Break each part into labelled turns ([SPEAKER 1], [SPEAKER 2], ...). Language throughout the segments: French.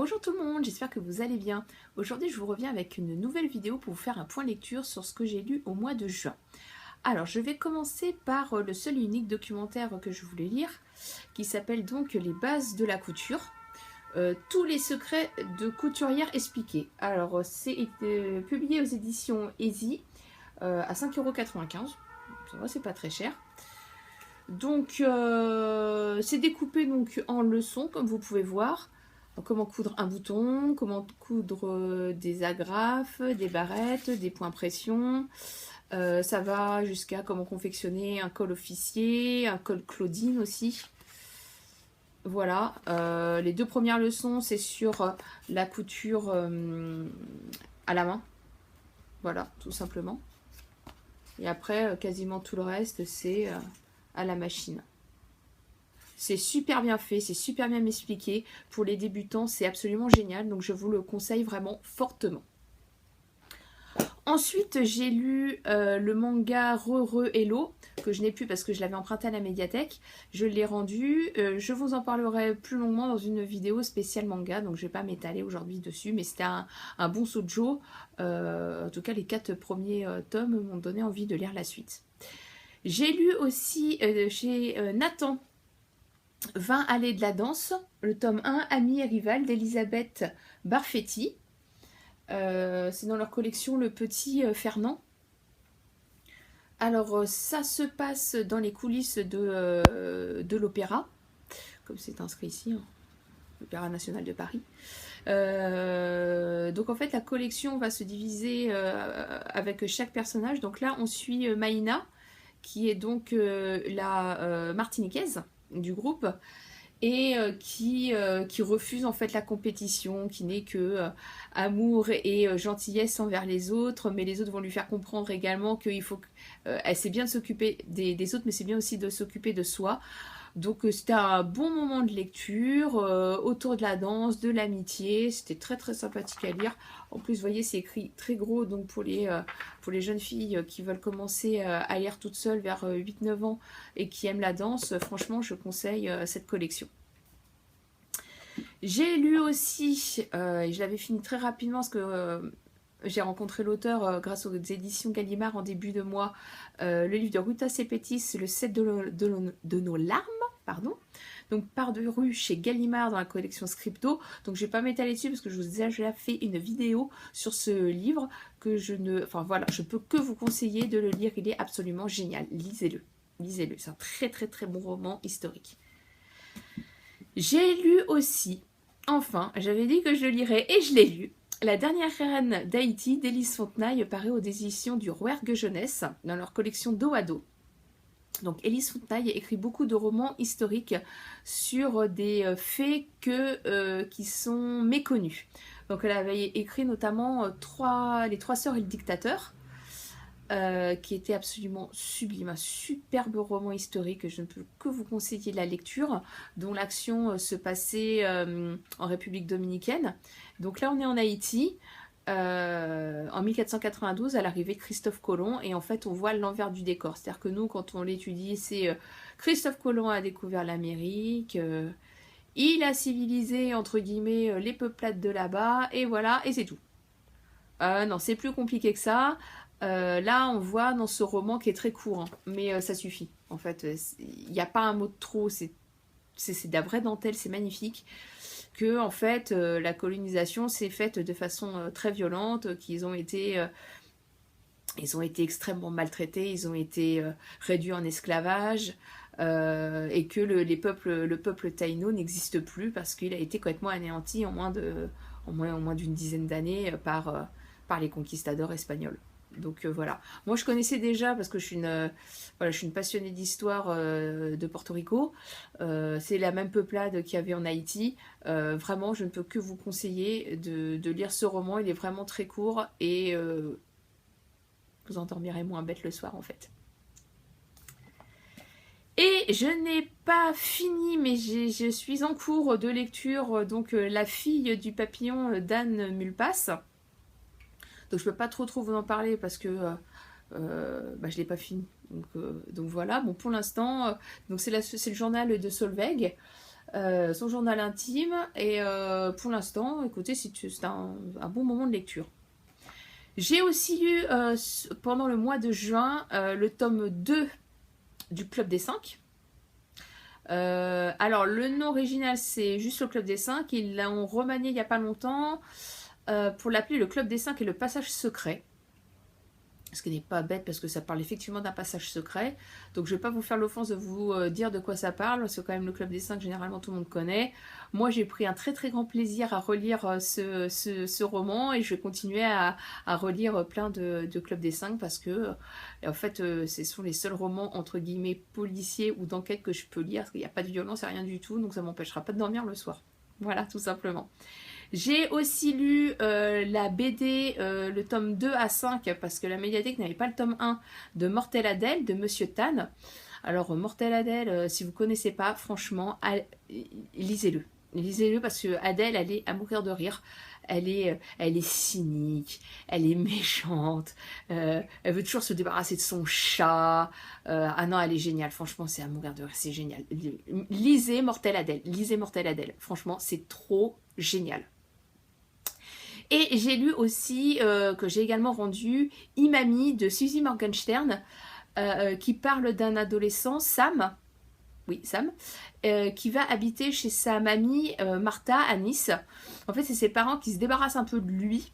[SPEAKER 1] Bonjour tout le monde, j'espère que vous allez bien. Aujourd'hui je vous reviens avec une nouvelle vidéo pour vous faire un point lecture sur ce que j'ai lu au mois de juin. Alors je vais commencer par le seul et unique documentaire que je voulais lire, qui s'appelle donc Les bases de la couture. Tous les secrets de couturière expliqués. Alors c'est publié aux éditions Easy à 5,95 €. Ça va, c'est pas très cher. Donc c'est découpé donc en leçons comme vous pouvez voir. Comment coudre un bouton, comment coudre des agrafes, des barrettes, des points pression. Ça va jusqu'à comment confectionner un col officier, un col Claudine aussi. Voilà, les deux premières leçons, c'est sur la couture à la main. Voilà, tout simplement. Et après, quasiment tout le reste, c'est à la machine. C'est super bien fait, c'est super bien expliqué. Pour les débutants, c'est absolument génial. Donc, je vous le conseille vraiment fortement. Ensuite, j'ai lu le manga Re Hello, que je n'ai plus parce que je l'avais emprunté à la médiathèque. Je l'ai rendu. Je vous en parlerai plus longuement dans une vidéo spéciale manga, donc je ne vais pas m'étaler aujourd'hui dessus, mais c'était un bon shoujo. En tout cas, les 4 premiers tomes m'ont donné envie de lire la suite. J'ai lu aussi chez Nathan 20 allées de la danse, le tome 1, Amis et rivales d'Elisabeth Barfetti. C'est dans leur collection Le Petit Fernand. Alors ça se passe dans les coulisses de l'opéra, comme c'est inscrit ici, hein, l'Opéra National de Paris. Donc en fait la collection va se diviser avec chaque personnage. Donc là on suit Maïna, qui est donc la martiniquaise du groupe, et qui refuse en fait la compétition, qui n'est que amour et gentillesse envers les autres, mais les autres vont lui faire comprendre également qu'il faut elle sait bien de s'occuper des autres, mais c'est bien aussi de s'occuper de soi. Donc c'était un bon moment de lecture autour de la danse, de l'amitié. C'était très très sympathique à lire. En plus, vous voyez, c'est écrit très gros, donc pour les jeunes filles qui veulent commencer à lire toutes seules vers 8-9 ans et qui aiment la danse, franchement, je conseille cette collection. J'ai lu aussi, et je l'avais fini très rapidement parce que j'ai rencontré l'auteur grâce aux éditions Gallimard en début de mois, le livre de Ruta Sepetys, Le 7 de nos larmes, pardon. Donc paru chez Gallimard dans la collection Scripto. Donc je ne vais pas m'étaler dessus parce que je vous ai déjà fait une vidéo sur ce livre que je ne... Enfin voilà, je peux que vous conseiller de le lire, il est absolument génial. Lisez-le, lisez-le, c'est un très très très bon roman historique. J'ai lu aussi, enfin, j'avais dit que je le lirais et je l'ai lu, La dernière reine d'Haïti d'Élise Fontenaille paraît aux éditions du Rouergue Jeunesse dans leur collection dos à dos. Donc Élise Fontenaille écrit beaucoup de romans historiques sur des faits qui sont méconnus. Donc elle avait écrit notamment Les Trois Sœurs et le Dictateur, qui était absolument sublime, un superbe roman historique, je ne peux que vous conseiller la lecture, dont l'action se passait en République dominicaine. Donc là on est en Haïti, en 1492 à l'arrivée de Christophe Colomb, et en fait on voit l'envers du décor, c'est-à-dire que nous quand on l'étudie, c'est Christophe Colomb a découvert l'Amérique, il a civilisé entre guillemets les peuplades de là-bas, et voilà, et c'est tout. Non, c'est plus compliqué que ça. Là, on voit dans ce roman qui est très court, hein, mais ça suffit. En fait, il n'y a pas un mot de trop. C'est de la vraie dentelle, c'est magnifique. Que en fait, la colonisation s'est faite de façon très violente, qu'ils ont été, ils ont été extrêmement maltraités, ils ont été réduits en esclavage, et que le peuple taïno n'existe plus parce qu'il a été complètement anéanti en moins d'une dizaine d'années par les conquistadors espagnols. Donc voilà. Moi je connaissais déjà parce que je suis une passionnée d'histoire de Porto Rico. C'est la même peuplade qu'il y avait en Haïti. Vraiment, je ne peux que vous conseiller de lire ce roman. Il est vraiment très court et vous endormirez moins bête le soir en fait. Et je n'ai pas fini, mais je suis en cours de lecture, donc La fille du papillon d'Anne Mulpas. Donc je peux pas trop vous en parler parce que je l'ai pas fini. Donc voilà, bon pour l'instant, donc c'est le journal de Solveig. son journal intime. Et pour l'instant, écoutez, c'est un bon moment de lecture. J'ai aussi lu pendant le mois de juin le tome 2 du Club des 5. Alors, le nom original, c'est juste le Club des 5. Ils l'ont remanié il n'y a pas longtemps pour l'appeler le Club des 5 et le passage secret. Ce qui n'est pas bête parce que ça parle effectivement d'un passage secret. Donc je ne vais pas vous faire l'offense de vous dire de quoi ça parle. C'est quand même le Club des 5, généralement tout le monde connaît. Moi j'ai pris un très très grand plaisir à relire ce roman. Et je vais continuer à relire plein de Club des 5 parce que en fait ce sont les seuls romans entre guillemets policiers ou d'enquête que je peux lire. Parce qu'il n'y a pas de violence et rien du tout. Donc ça ne m'empêchera pas de dormir le soir. Voilà, tout simplement. J'ai aussi lu la BD, le tome 2 à 5, parce que la médiathèque n'avait pas le tome 1 de Mortel Adèle, de Monsieur Tan. Alors, Mortel Adèle, si vous ne connaissez pas, franchement, lisez-le. Lisez-le parce que Adèle, elle est à mourir de rire. Elle est cynique, elle est méchante, elle veut toujours se débarrasser de son chat. Ah non, elle est géniale, franchement, c'est à mourir de rire, c'est génial. Lisez Mortel Adèle, franchement, c'est trop génial. Et j'ai lu aussi, que j'ai également rendu, Imami de Suzy Morgenstern, qui parle d'un adolescent, Sam, qui va habiter chez sa mamie Martha à Nice. En fait, c'est ses parents qui se débarrassent un peu de lui,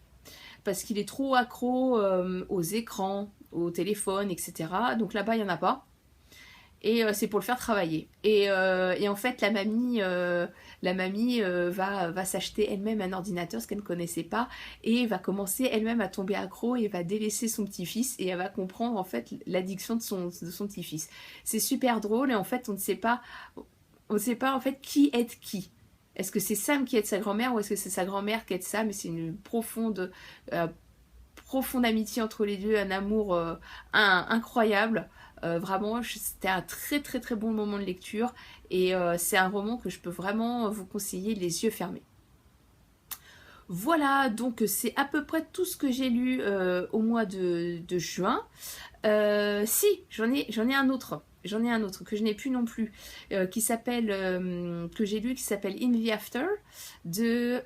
[SPEAKER 1] parce qu'il est trop accro aux écrans, au téléphone, etc. Donc là-bas, il n'y en a pas. Et c'est pour le faire travailler. Et en fait, la mamie va s'acheter elle-même un ordinateur, ce qu'elle ne connaissait pas, et va commencer elle-même à tomber accro et va délaisser son petit-fils, et elle va comprendre en fait l'addiction de son petit-fils. C'est super drôle, et en fait, on ne sait pas en fait qui aide qui. Est-ce que c'est Sam qui aide sa grand-mère, ou est-ce que c'est sa grand-mère qui aide Sam? Et c'est une profonde amitié entre les deux, un amour incroyable. Vraiment, c'était un très très très bon moment de lecture, et c'est un roman que je peux vraiment vous conseiller les yeux fermés. Voilà, donc c'est à peu près tout ce que j'ai lu au mois de juin. Si, j'en ai un autre. J'en ai un autre que je n'ai plus non plus, qui s'appelle, que j'ai lu, qui s'appelle In the After, de,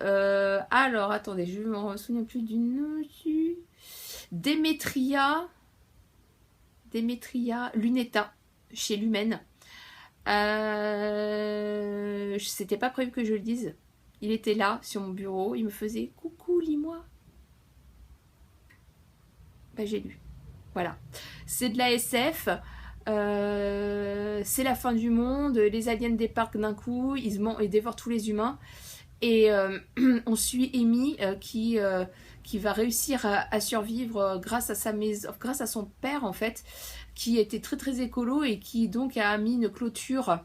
[SPEAKER 1] alors attendez, je ne me souviens plus du nom, Demetria Lunetta, chez Lumen. C'était pas prévu que je le dise. Il était là, sur mon bureau, il me faisait « Coucou, lis-moi ». Ben, j'ai lu. Voilà. C'est de la SF. C'est la fin du monde. Les aliens débarquent d'un coup. Ils dévorent tous les humains. Et on suit Amy qui va réussir à survivre grâce à son père en fait, qui était très très écolo et qui donc a mis une clôture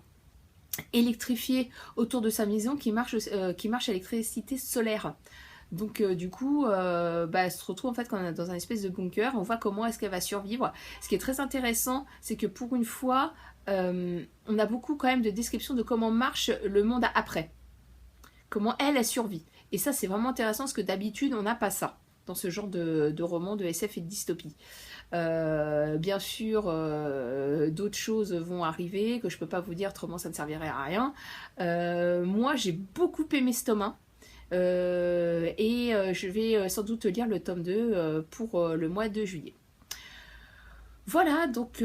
[SPEAKER 1] électrifiée autour de sa maison qui marche à l'électricité solaire. Donc du coup, elle se retrouve en fait dans un espèce de bunker. On voit comment est-ce qu'elle va survivre. Ce qui est très intéressant, c'est que pour une fois, on a beaucoup quand même de descriptions de comment marche le monde après. Comment elle survit. Et ça, c'est vraiment intéressant parce que d'habitude, on n'a pas ça dans ce genre de roman de SF et de dystopie. Bien sûr, d'autres choses vont arriver que je ne peux pas vous dire, autrement ça ne servirait à rien. Moi, j'ai beaucoup aimé ce tome 1. Et je vais sans doute lire le tome 2 pour le mois de juillet. Voilà, donc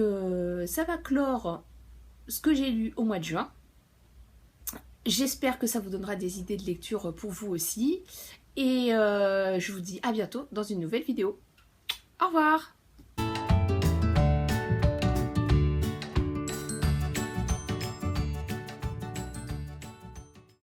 [SPEAKER 1] ça va clore ce que j'ai lu au mois de juin. J'espère que ça vous donnera des idées de lecture pour vous aussi. Et je vous dis à bientôt dans une nouvelle vidéo. Au revoir!